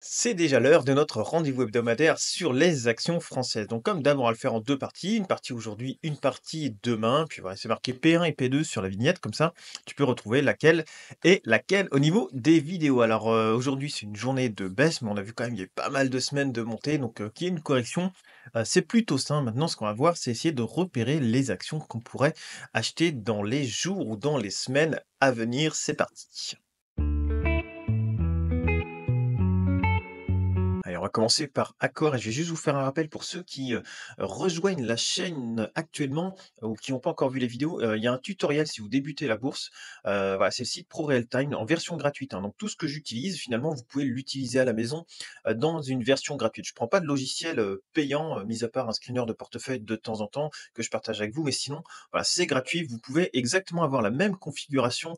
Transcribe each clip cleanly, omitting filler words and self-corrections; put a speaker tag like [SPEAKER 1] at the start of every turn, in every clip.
[SPEAKER 1] C'est déjà l'heure de notre rendez-vous hebdomadaire sur les actions françaises. Donc, comme d'hab, on va le faire en deux parties. Une partie aujourd'hui, une partie demain. Puis voilà, c'est marqué P1 et P2 sur la vignette. Comme ça, tu peux retrouver laquelle est laquelle au niveau des vidéos. Alors, aujourd'hui, c'est une journée de baisse, mais on a vu quand même, il y a eu pas mal de semaines de montée. Donc, qu'il y ait une correction, c'est plutôt sain. Maintenant, ce qu'on va voir, c'est essayer de repérer les actions qu'on pourrait acheter dans les jours ou dans les semaines à venir. C'est parti. Allez, on va commencer par Accor et je vais juste vous faire un rappel pour ceux qui, rejoignent la chaîne actuellement ou qui n'ont pas encore vu les vidéos, il y a un tutoriel si vous débutez la bourse, voilà, c'est le site ProRealTime en version gratuite, hein, donc tout ce que j'utilise finalement vous pouvez l'utiliser à la maison, dans une version gratuite. Je prends pas de logiciel, payant, mis à part un screener de portefeuille de temps en temps que je partage avec vous, mais sinon, voilà, c'est gratuit. Vous pouvez exactement avoir la même configuration,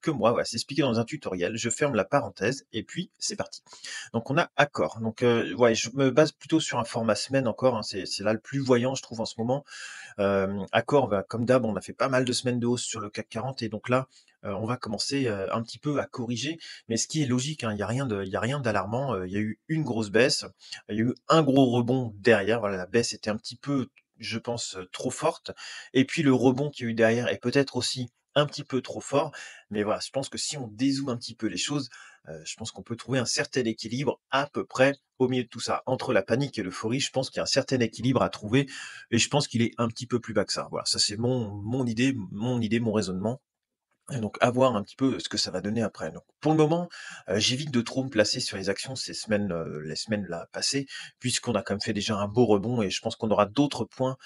[SPEAKER 1] que moi, voilà, c'est expliqué dans un tutoriel. Je ferme la parenthèse et puis c'est parti. Donc on a Accor. Donc ouais, je me base plutôt sur un format semaine encore, hein, c'est là le plus voyant je trouve en ce moment. Accor, bah, comme d'hab, on a fait pas mal de semaines de hausse sur le CAC 40 et donc là, on va commencer, un petit peu à corriger. Mais ce qui est logique, hein, il y a rien d'alarmant, il y a eu une grosse baisse, il y a eu un gros rebond derrière. Voilà, la baisse était un petit peu, je pense, trop forte et puis le rebond qu'il y a eu derrière est peut-être aussi un petit peu trop fort. Mais voilà, je pense que si on dézoome un petit peu les choses, je pense qu'on peut trouver un certain équilibre à peu près au milieu de tout ça. Entre la panique et l'euphorie, je pense qu'il y a un certain équilibre à trouver et je pense qu'il est un petit peu plus bas que ça. Voilà, ça c'est mon idée, mon raisonnement. Et donc à voir un petit peu ce que ça va donner après. Donc pour le moment, j'évite de trop me placer sur les actions ces semaines, les semaines là passées, puisqu'on a quand même fait déjà un beau rebond et je pense qu'on aura d'autres points,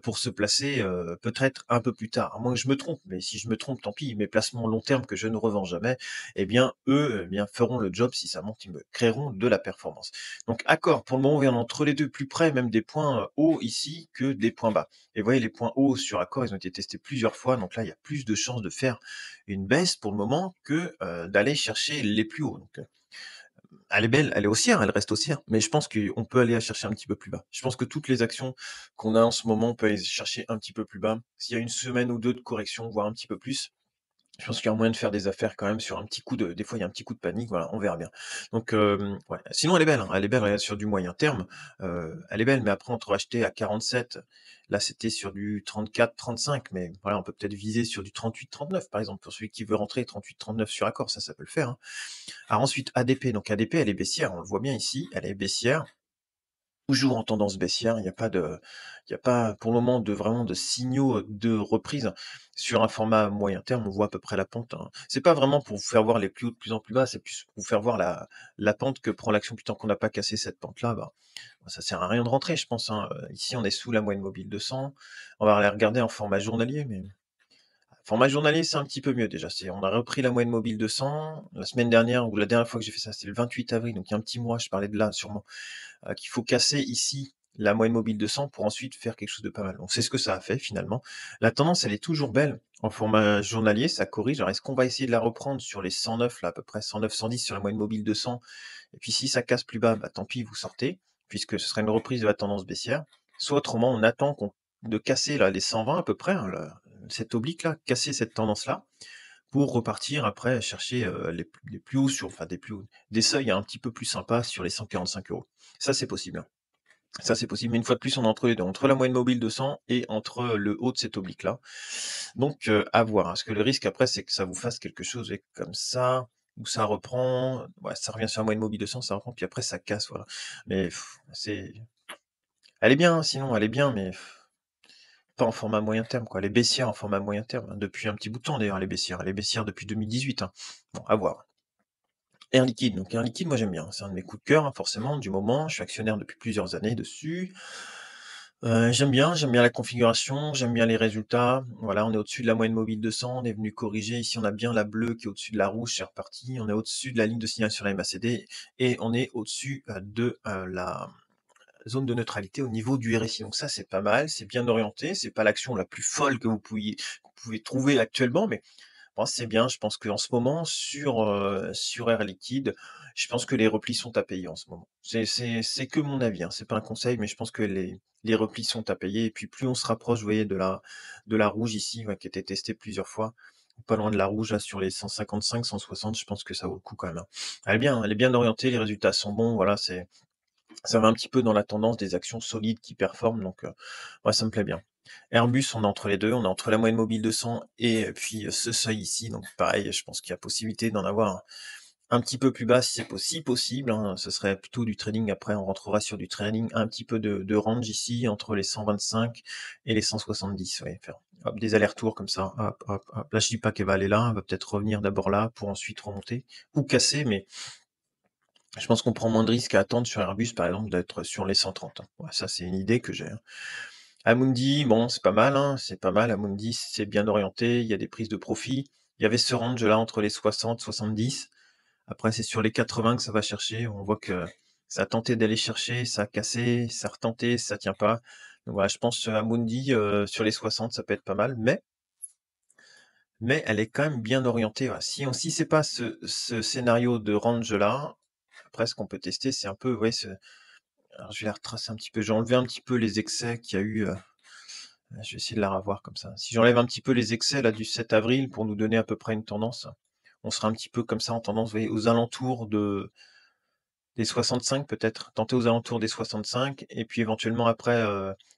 [SPEAKER 1] pour se placer, peut-être un peu plus tard. À moins que je me trompe, mais si je me trompe, tant pis. Mes placements long terme que je ne revends jamais, eh bien eux, eh bien feront le job. Si ça monte, ils me créeront de la performance. Donc Accor, pour le moment, on vient entre les 2, plus près même des points, hauts ici que des points bas. Et vous voyez les points hauts sur Accor, ils ont été testés plusieurs fois, donc là, il y a plus de chances de faire une baisse pour le moment que, d'aller chercher les plus hauts. Donc, elle est belle, elle est haussière, elle reste haussière, mais je pense qu'on peut aller la chercher un petit peu plus bas. Je pense que toutes les actions qu'on a en ce moment, on peut aller chercher un petit peu plus bas. S'il y a une semaine ou 2 de correction, voire un petit peu plus, je pense qu'il y a moyen de faire des affaires quand même sur un petit coup de des fois il y a un petit coup de panique, voilà, on verra bien. Donc ouais, sinon elle est belle, hein, elle est belle, regarde sur du moyen terme, elle est belle, mais après entre acheter à 47, là c'était sur du 34-35, mais voilà, on peut peut-être viser sur du 38-39 par exemple, pour celui qui veut rentrer 38-39 sur Accor, ça peut le faire, hein. Alors ensuite ADP, donc ADP elle est baissière, on le voit bien ici, elle est baissière. Toujours en tendance baissière, il y a pas pour le moment de vraiment de signaux, de reprise. Sur un format moyen terme, on voit à peu près la pente, hein. C'est pas vraiment pour vous faire voir les plus hauts de plus en plus bas, c'est plus pour vous faire voir la pente que prend l'action, puis tant qu'on n'a pas cassé cette pente-là, bah, ça sert à rien de rentrer, je pense, hein. Ici, on est sous la moyenne mobile 200. On va aller regarder en format journalier, mais format journalier, c'est un petit peu mieux déjà. On a repris la moyenne mobile 200. La semaine dernière ou la dernière fois que j'ai fait ça, c'était le 28 avril, donc il y a un petit mois, je parlais de là sûrement, qu'il faut casser ici la moyenne mobile 200 pour ensuite faire quelque chose de pas mal. Donc c'est ce que ça a fait finalement. La tendance, elle est toujours belle en format journalier, ça corrige. Alors est-ce qu'on va essayer de la reprendre sur les 109 là, à peu près 109-110 sur la moyenne mobile 200? Et puis si ça casse plus bas, bah tant pis, vous sortez, puisque ce serait une reprise de la tendance baissière. Soit autrement, on attend de casser là les 120 à peu près, hein, cette oblique là, casser cette tendance là, pour repartir après chercher, les plus hauts sur enfin des plus hauts, des seuils un petit peu plus sympas sur les 145 €. Ça, c'est possible, hein. Ça, c'est possible, mais une fois de plus, on est entre les 2, entre la moyenne mobile 200 et entre le haut de cette oblique-là. Donc à voir, hein, parce que le risque après, c'est que ça vous fasse quelque chose avec comme ça, où ça reprend, ouais, ça revient sur la moyenne mobile 200, ça reprend, puis après ça casse, voilà. Mais c'est elle est bien, hein, sinon, elle est bien, mais pas en format moyen terme, quoi. Elle est baissière en format moyen terme, hein, depuis un petit bout de temps d'ailleurs, elle est baissière. Elle est baissière depuis 2018, hein. Bon, à voir. Air Liquide, donc Air Liquide, moi j'aime bien. C'est un de mes coups de cœur, hein, forcément, du moment. Je suis actionnaire depuis plusieurs années dessus. J'aime bien la configuration, j'aime bien les résultats. Voilà, on est au-dessus de la moyenne mobile 200, on est venu corriger. Ici, on a bien la bleue qui est au-dessus de la rouge, c'est reparti. On est au-dessus de la ligne de signal sur la MACD et on est au-dessus de la zone de neutralité au niveau du RSI. Donc ça, c'est pas mal, c'est bien orienté. C'est pas l'action la plus folle que vous pouvez trouver actuellement, mais moi, c'est bien, je pense qu'en ce moment, sur Air Liquide, je pense que les replis sont à payer en ce moment. C'est que mon avis, hein, c'est pas un conseil, mais je pense que les replis sont à payer et puis plus on se rapproche, vous voyez, de la rouge ici, ouais, qui a été testée plusieurs fois, pas loin de la rouge là sur les 155-160, je pense que ça vaut le coup quand même, hein. Elle est bien orientée, les résultats sont bons, voilà, ça va un petit peu dans la tendance des actions solides qui performent, donc ouais, ça me plaît bien. Airbus, on est entre les 2, on est entre la moyenne mobile 200 et puis, ce seuil ici, donc pareil, je pense qu'il y a possibilité d'en avoir un petit peu plus bas si c'est si possible, hein. Ce serait plutôt du trading, après on rentrera sur du trading, un petit peu de range ici entre les 125 et les 170, ouais, faire hop, des allers-retours comme ça, hop, hop, hop. Là, je dis pas qu'elle va aller là, elle va peut-être revenir d'abord là pour ensuite remonter ou casser, mais je pense qu'on prend moins de risques à attendre sur Airbus, par exemple, d'être sur les 130, hein. Ouais, ça, c'est une idée que j'ai, hein. Amundi, bon, c'est pas mal, hein, c'est pas mal. Amundi, c'est bien orienté, il y a des prises de profit. Il y avait ce range-là entre les 60, 70. Après, c'est sur les 80 que ça va chercher. On voit que ça a tenté d'aller chercher, ça a cassé, ça a retenté, ça tient pas. Donc voilà, je pense Amundi, sur les 60, ça peut être pas mal, mais elle est quand même bien orientée, voilà. Si c'est pas ce scénario de range-là, après ce qu'on peut tester, c'est un peu, ouais, alors je vais la retracer un petit peu. J'ai enlevé un petit peu les excès qu'il y a eu, je vais essayer de la revoir comme ça. Si j'enlève un petit peu les excès là du 7 avril pour nous donner à peu près une tendance, on sera un petit peu comme ça en tendance, vous voyez, aux alentours des 65 peut-être, tenter aux alentours des 65 et puis éventuellement après,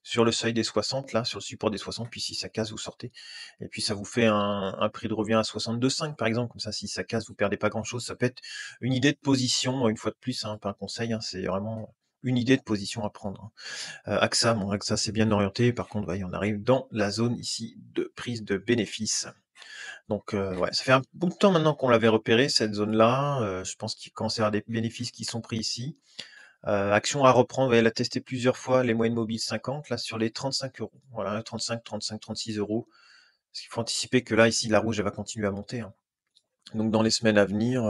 [SPEAKER 1] sur le seuil des 60 là, sur le support des 60, puis si ça casse, vous sortez et puis ça vous fait un prix de revient à 62,5 par exemple, comme ça si ça casse, vous perdez pas grand-chose. Ça peut être une idée de position, une fois de plus, hein, pas un conseil, hein, c'est vraiment une idée de position à prendre, hein. AXA, bon AXA c'est bien orienté, par contre, ouais, on arrive dans la zone ici de prise de bénéfices. Donc ouais, ça fait un bout de temps maintenant qu'on l'avait repéré cette zone-là, je pense qu'il commence à y avoir des bénéfices qui sont pris ici. Action à reprendre, elle a testé plusieurs fois les moyennes mobiles 50, là sur les 35 €. Voilà, 35, 35, 36 €. Parce qu'il faut anticiper que là, ici, la rouge, elle va continuer à monter, hein. Donc dans les semaines à venir,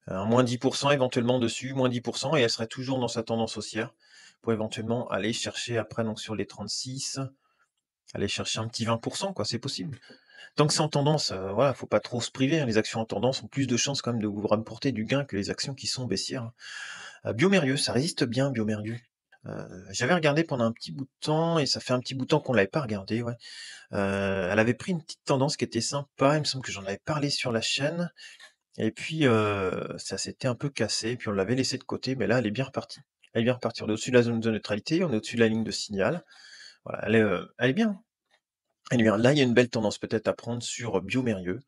[SPEAKER 1] un moins 10% éventuellement dessus, moins 10% et elle serait toujours dans sa tendance haussière pour éventuellement aller chercher après donc sur les 36, aller chercher un petit 20%, quoi, c'est possible. Tant que c'est en tendance, voilà, faut pas trop se priver, hein. Les actions en tendance ont plus de chances quand même de vous rapporter du gain que les actions qui sont baissières, hein. Biomérieux, ça résiste bien Biomérieux. J'avais regardé pendant un petit bout de temps et ça fait un petit bout de temps qu'on l'avait pas regardé, ouais. Elle avait pris une petite tendance qui était sympa, il me semble que j'en avais parlé sur la chaîne et puis, ça s'était un peu cassé, puis on l'avait laissé de côté, mais là, elle est bien repartie. Elle est bien repartie. On est au-dessus de la zone de neutralité, on est au-dessus de la ligne de signal. Voilà, elle est bien. Elle est bien. Là, il y a une belle tendance peut-être à prendre sur Biomérieux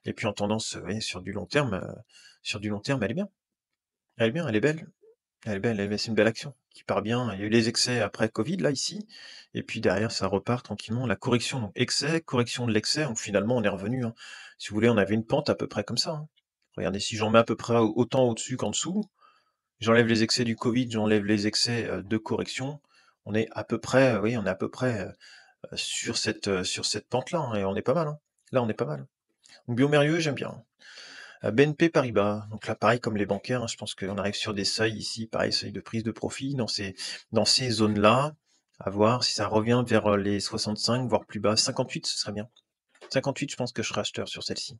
[SPEAKER 1] et puis en tendance, ouais, sur du long terme, elle est bien. Elle est bien, elle est belle. Elle est belle, c'est une belle action qui part bien. Il y a eu les excès après Covid là, ici et puis derrière ça repart tranquillement. La correction, donc excès, correction de l'excès, donc finalement on est revenu, hein. Si vous voulez, on avait une pente à peu près comme ça, hein. Regardez, si j'en mets à peu près autant au-dessus qu'en dessous, j'enlève les excès du Covid, j'enlève les excès, de correction, on est à peu près, oui, on est à peu près, sur cette pente-là, hein et on est pas mal, hein. Là, on est pas mal. Donc Biomérieux, j'aime bien, hein. BNP Paribas, donc là, pareil comme les bancaires, hein, je pense qu'on arrive sur des seuils ici, pareil, seuil de prise de profit dans ces zones-là, à voir si ça revient vers, les 65, voire plus bas. 58, ce serait bien. 58, je pense que je serai acheteur sur celle-ci.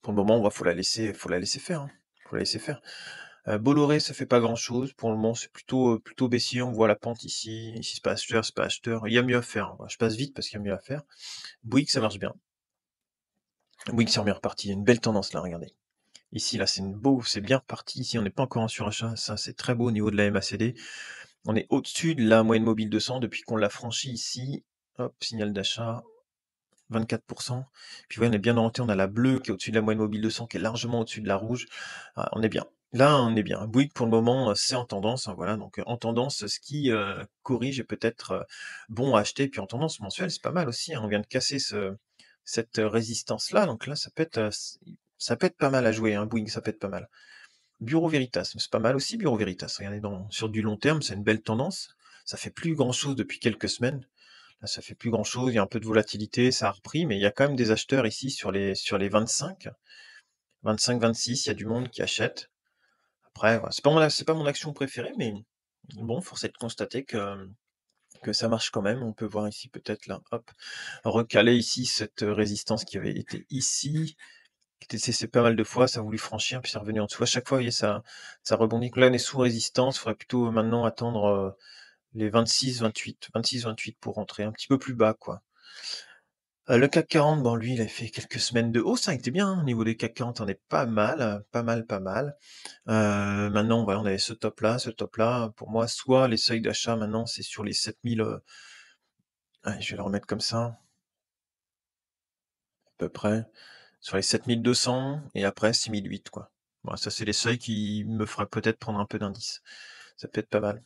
[SPEAKER 1] Pour le moment, faut faut la laisser faire, hein. Faut la laisser faire. Bolloré, ça fait pas grand-chose. Pour le moment, c'est plutôt baissier. On voit la pente ici. Ici, c'est pas acheteur, c'est pas acheteur. Il y a mieux à faire, hein. Je passe vite parce qu'il y a mieux à faire. Bouygues, ça marche bien. Bouygues, c'est bien reparti. Il y a une belle tendance là, regardez. Ici, là, c'est bien reparti. Ici, on n'est pas encore en surachat. Ça, c'est très beau au niveau de la MACD. On est au-dessus de la moyenne mobile 200 depuis qu'on l'a franchi ici. Hop, signal d'achat, 24%. Puis ouais, on est bien orienté. On a la bleue qui est au-dessus de la moyenne mobile 200, qui est largement au-dessus de la rouge. Ah, on est bien. Là, on est bien. Bouygues, pour le moment, c'est en tendance, hein, voilà. Donc, en tendance, ce qui corrige est peut-être bon à acheter. Puis en tendance mensuelle, c'est pas mal aussi, hein. On vient de casser cette résistance-là. Donc là, ça peut être pas mal à jouer, hein. Bouygues, ça peut être pas mal. Bureau Veritas, c'est pas mal aussi Bureau Veritas. Regardez, sur du long terme, c'est une belle tendance. Ça fait plus grand-chose depuis quelques semaines. Là, ça fait plus grand-chose. Il y a un peu de volatilité, ça a repris, mais il y a quand même des acheteurs ici sur les 25, 25, 26. Il y a du monde qui achète. Après, voilà, c'est pas mon action préférée, mais bon, force est de constater que ça marche quand même. On peut voir ici peut-être là, hop, recaler ici cette résistance qui avait été ici, qui était cessée pas mal de fois, ça a voulu franchir, puis c'est revenu en dessous. À chaque fois, vous voyez, ça rebondit. Là, on est sous résistance. Il faudrait plutôt maintenant attendre les 26, 28, 26, 28 pour rentrer un petit peu plus bas, quoi. Le CAC 40, bon lui, il a fait quelques semaines de hausse, hein, il était bien, hein, au niveau des CAC 40, on est pas mal, pas mal, pas mal. Maintenant, voilà, on avait ce top là. Pour moi, soit les seuils d'achat maintenant, c'est sur les 7000, allez, je vais le remettre comme ça, à peu près, sur les 7200 et après 6008 quoi. Voilà, ça c'est les seuils qui me feraient peut-être prendre un peu d'indice. Ça peut être pas mal.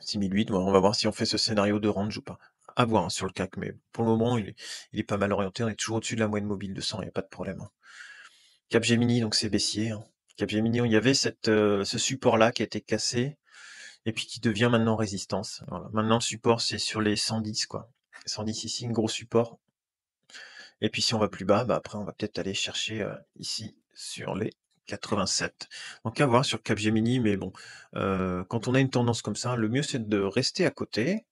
[SPEAKER 1] 6008, bon, on va voir si on fait ce scénario de range ou pas. À voir, hein, sur le CAC, mais pour le moment, il est pas mal orienté. On est toujours au-dessus de la moyenne mobile 200, il y a pas de problème, hein. Capgemini, donc c'est baissier, hein. Capgemini, il y avait ce support-là qui a été cassé et puis qui devient maintenant résistance. Voilà. Maintenant, le support, c'est sur les 110, quoi. 110 ici, un gros support. Et puis si on va plus bas, bah après, on va peut-être aller chercher ici sur les 87. Donc à voir sur Capgemini, mais bon, quand on a une tendance comme ça, le mieux c'est de rester à côté.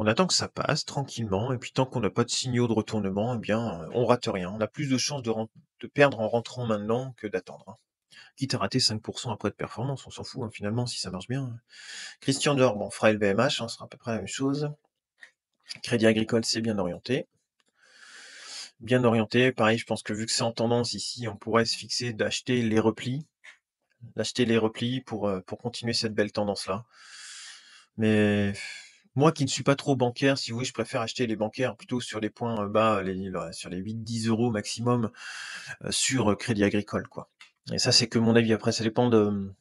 [SPEAKER 1] On attend que ça passe tranquillement, et puis tant qu'on n'a pas de signaux de retournement, eh bien, on rate rien. On a plus de chances de perdre en rentrant maintenant que d'attendre, hein. Quitte à rater 5% après de performance, on s'en fout, hein, finalement, si ça marche bien. Christian Dior, bon, on fera LVMH, hein, ce sera à peu près la même chose. Crédit Agricole, c'est bien orienté. Bien orienté, pareil, je pense que vu que c'est en tendance ici, on pourrait se fixer d'acheter les replis pour continuer cette belle tendance-là. Mais moi qui ne suis pas trop bancaire, si vous voulez, je préfère acheter les bancaires plutôt sur les points bas, sur les 8-10 € maximum, sur Crédit Agricole, quoi. Et ça, c'est que mon avis. Après, ça dépend de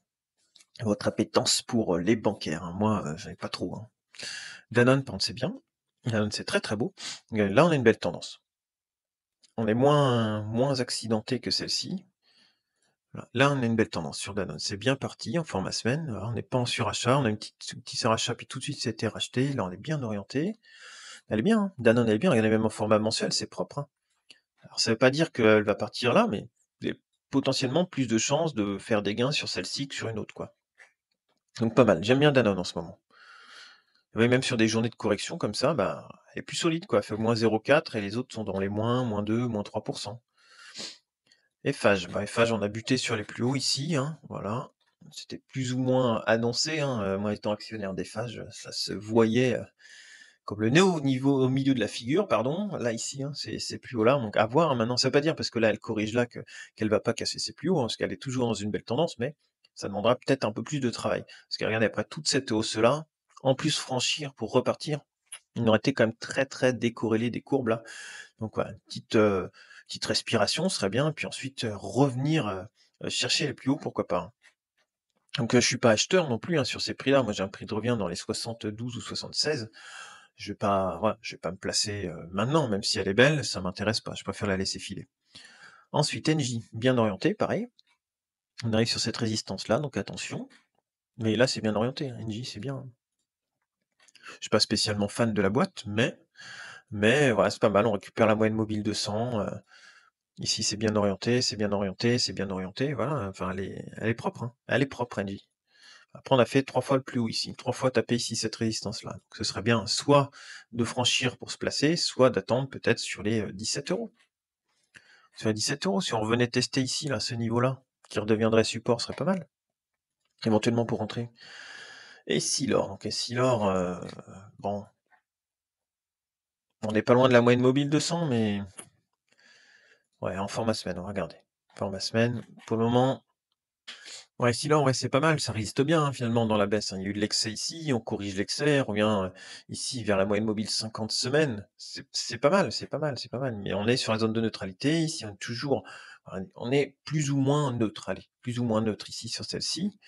[SPEAKER 1] votre appétence pour les bancaires, hein. Moi, j'en ai pas trop, hein. Danone, par contre, c'est bien. Danone, c'est très très beau. Là, on a une belle tendance. On est moins accidenté que celle-ci. Voilà. Là, on a une belle tendance sur Danone. C'est bien parti en format semaine. Voilà, on n'est pas en surachat. On a un petit surachat, puis tout de suite, c'était racheté. Là, on est bien orienté. Elle est bien, hein. Danone, elle est bien. Regardez, même en format mensuel, c'est propre, hein. Alors, ça veut pas dire qu'elle va partir là, mais vous avez potentiellement plus de chances de faire des gains sur celle-ci que sur une autre, quoi. Donc, pas mal. J'aime bien Danone en ce moment. Oui, même sur des journées de correction comme ça, bah, elle est plus solide, quoi. Elle fait -0,4 et les autres sont dans les -2, -3%. Eiffage, bah, Eiffage, on a buté sur les plus hauts ici, hein, voilà. C'était plus ou moins annoncé, hein, moi étant actionnaire d'Eiffage, ça se voyait comme le nez au milieu de la figure, pardon. Là, ici, hein, c'est plus haut là, donc à voir, hein, maintenant. Ça veut pas dire parce que là, elle corrige là qu'elle va pas casser ses plus hauts, hein, parce qu'elle est toujours dans une belle tendance, mais ça demandera peut-être un peu plus de travail. Parce que regardez, après toute cette hausse-là, en plus franchir pour repartir, on aurait été quand même très très décorrélé des courbes là. Donc voilà, petite respiration serait bien, puis ensuite revenir chercher les plus hauts, pourquoi pas, hein. Donc je suis pas acheteur non plus, hein, sur ces prix-là. Moi j'ai un prix de revient dans les 72 ou 76. Je vais pas, voilà, je vais pas me placer maintenant, même si elle est belle, ça m'intéresse pas. Je préfère la laisser filer. Ensuite NJ, bien orienté, pareil. On arrive sur cette résistance-là, donc attention. Mais là c'est bien orienté, hein, NJ c'est bien, hein. Je suis pas spécialement fan de la boîte, mais voilà, c'est pas mal. On récupère la moyenne mobile 200. Ici, c'est bien orienté, c'est bien orienté, c'est bien orienté, voilà, enfin, elle est propre, hein. Elle est propre, Angie. Après, on a fait 3 fois le plus haut ici, 3 fois taper ici cette résistance-là. Donc, ce serait bien soit de franchir pour se placer, soit d'attendre peut-être sur les 17 €. Sur les 17 €, si on revenait tester ici, là, ce niveau-là, qui redeviendrait support, ce serait pas mal, éventuellement pour rentrer. Et Silor, donc Silor, bon, on n'est pas loin de la moyenne mobile 200, mais ouais, en format semaine, on va regarder. Format semaine, pour le moment. Ouais, sinon, ouais, c'est pas mal, ça résiste bien, hein, finalement, dans la baisse, hein. Il y a eu de l'excès ici, on corrige l'excès, on revient ici vers la moyenne mobile 50 semaines. C'est pas mal, c'est pas mal, c'est pas mal. Mais on est sur la zone de neutralité, ici on est toujours, on est plus ou moins neutre, allez, plus ou moins neutre ici sur celle-ci.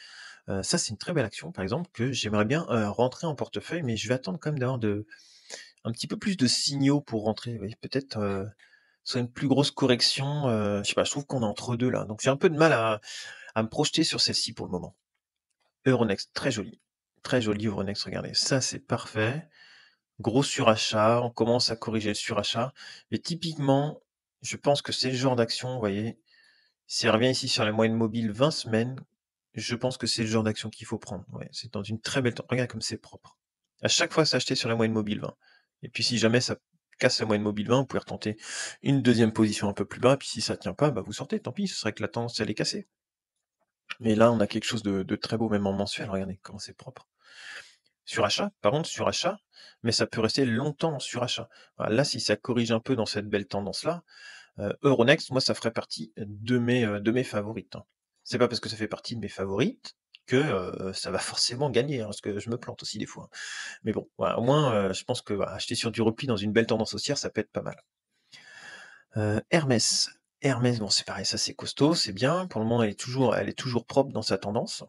[SPEAKER 1] Ça, c'est une très belle action, par exemple, que j'aimerais bien rentrer en portefeuille, mais je vais attendre quand même d'avoir un petit peu plus de signaux pour rentrer. Vous voyez, peut-être soit une plus grosse correction, je sais pas, je trouve qu'on est entre deux là. Donc j'ai un peu de mal à me projeter sur celle-ci pour le moment. Euronext, très joli. Très joli Euronext, regardez. Ça, c'est parfait. Gros surachat, on commence à corriger le surachat. Mais typiquement, je pense que c'est le genre d'action, vous voyez, si elle revient ici sur la moyenne mobile 20 semaines, je pense que c'est le genre d'action qu'il faut prendre. Ouais, c'est dans une très belle regarde comme c'est propre. À chaque fois, c'est acheté sur la moyenne mobile 20. Et puis si jamais ça casse la moyenne mobile 20, vous pouvez retenter une deuxième position un peu plus bas, puis si ça tient pas, bah vous sortez, tant pis, ce serait que la tendance, elle est cassée. Mais là, on a quelque chose de très beau, même en mensuel, regardez comment c'est propre. surachat, par contre surachat, mais ça peut rester longtemps en surachat. Voilà, là, si ça corrige un peu dans cette belle tendance-là, Euronext, moi, ça ferait partie de mes favorites, hein. C'est pas parce que ça fait partie de mes favorites que, ça va forcément gagner, hein, parce que je me plante aussi des fois, hein. Mais bon, voilà, au moins, je pense que, voilà, acheter sur du repli dans une belle tendance haussière, ça peut être pas mal. Hermès. Hermès, bon, c'est pareil, ça c'est costaud, c'est bien. Pour le moment, elle est toujours propre dans sa tendance.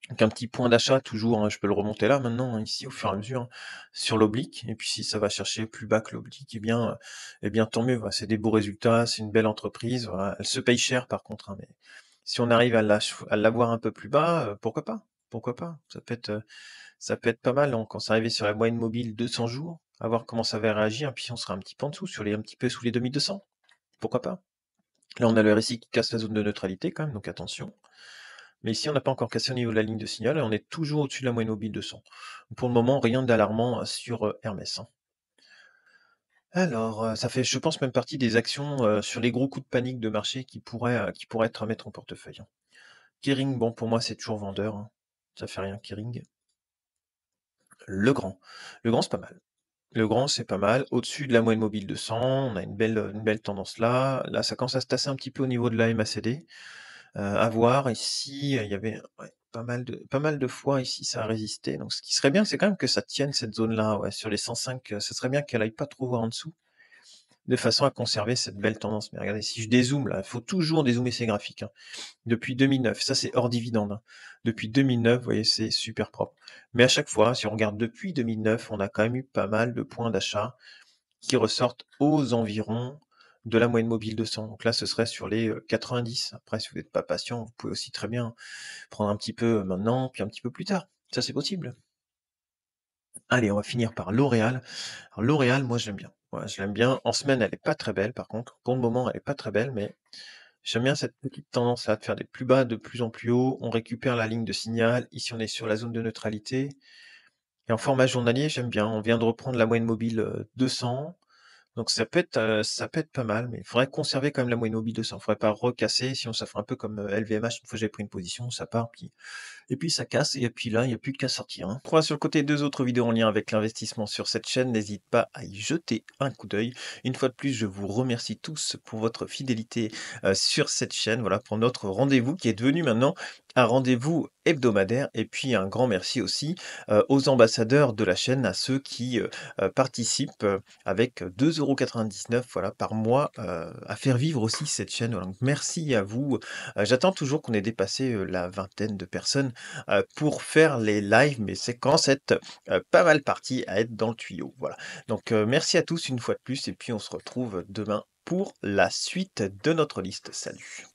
[SPEAKER 1] Donc un petit point d'achat toujours, hein, je peux le remonter là maintenant, hein, ici au fur et à mesure, hein, sur l'oblique. Et puis si ça va chercher plus bas que l'oblique, eh bien tant mieux. Voilà, c'est des beaux résultats, c'est une belle entreprise. Voilà. Elle se paye cher par contre, hein, mais si on arrive à l'avoir un peu plus bas, pourquoi pas? Pourquoi pas? Ça peut être pas mal, hein, quand c'est arrivé sur la moyenne mobile 200 jours, à voir comment ça va réagir. Puis on sera un petit peu en dessous, un petit peu sous les 2200. Pourquoi pas? Là, on a le RSI qui casse la zone de neutralité quand même, donc attention. Mais ici, on n'a pas encore cassé au niveau de la ligne de signal et on est toujours au-dessus de la moyenne mobile 200. Pour le moment, rien d'alarmant sur Hermès, hein. Alors, ça fait, je pense, même partie des actions sur les gros coups de panique de marché qui pourraient être à mettre en portefeuille, hein. Kering, bon, pour moi, c'est toujours vendeur, hein. Ça fait rien, Kering. Legrand. Legrand, c'est pas mal. Legrand, c'est pas mal. Au-dessus de la moyenne mobile 200, on a une belle tendance là. Là, ça commence à se tasser un petit peu au niveau de la MACD. À voir ici, il y avait ouais, pas mal de fois ici ça a résisté, donc ce qui serait bien, c'est quand même que ça tienne cette zone-là, ouais, sur les 105, ce serait bien qu'elle aille pas trop voir en dessous, de façon à conserver cette belle tendance. Mais regardez, si je dézoome là, il faut toujours dézoomer ces graphiques, hein. Depuis 2009, ça c'est hors dividende, hein. Depuis 2009, vous voyez, c'est super propre. Mais à chaque fois, si on regarde depuis 2009, on a quand même eu pas mal de points d'achat qui ressortent aux environs de la moyenne mobile 200. Donc là, ce serait sur les 90. Après, si vous n'êtes pas patient, vous pouvez aussi très bien prendre un petit peu maintenant, puis un petit peu plus tard. Ça, c'est possible. Allez, on va finir par L'Oréal. Alors, L'Oréal, moi, j'aime bien. Ouais, je l'aime bien. En semaine, elle est pas très belle, par contre. Pour le moment, elle est pas très belle, mais j'aime bien cette petite tendance-là de faire des plus bas de plus en plus haut. On récupère la ligne de signal. Ici, on est sur la zone de neutralité. Et en format journalier, j'aime bien. On vient de reprendre la moyenne mobile 200. Donc ça peut être pas mal, mais il faudrait conserver quand même la moyenne mobile 200. Il faudrait pas recasser, sinon ça ferait un peu comme LVMH. Une fois j'avais pris une position, ça part, et puis ça casse, et puis là, il n'y a plus qu'à sortir, hein. On crois sur le côté 2 autres vidéos en lien avec l'investissement sur cette chaîne. N'hésite pas à y jeter un coup d'œil. Une fois de plus, je vous remercie tous pour votre fidélité sur cette chaîne. Voilà pour notre rendez-vous qui est devenu maintenant un rendez-vous hebdomadaire. Et puis un grand merci aussi aux ambassadeurs de la chaîne, à ceux qui participent avec 2,99 € voilà, par mois à faire vivre aussi cette chaîne. Voilà. Donc, merci à vous. J'attends toujours qu'on ait dépassé la vingtaine de personnes pour faire les lives, mais c'est quand c'est pas mal parti à être dans le tuyau. Voilà. Donc merci à tous une fois de plus, et puis on se retrouve demain pour la suite de notre liste. Salut.